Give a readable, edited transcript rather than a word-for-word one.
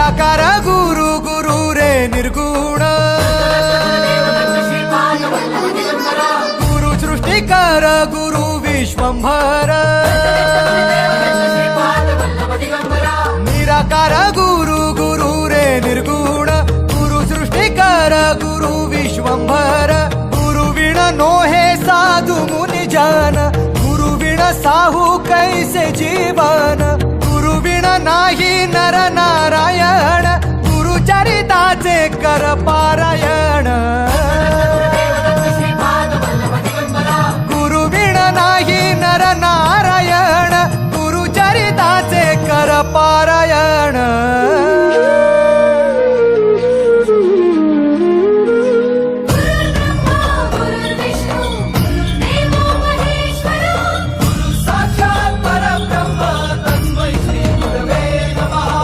निराकार गुरु गुरु रे निर्गुण गुरु सृष्टिकर गुरु विश्वंभर निराकार गुरु गुरु रे निर्गुण गुरु सृष्टिकर गुरु विश्वंभर गुरु विण नोहे साधु मुनि जन गुरु विण साहू कैसे जीवन गुरु विण नाही नर नारायण गुरु चरिताचे कर पारायण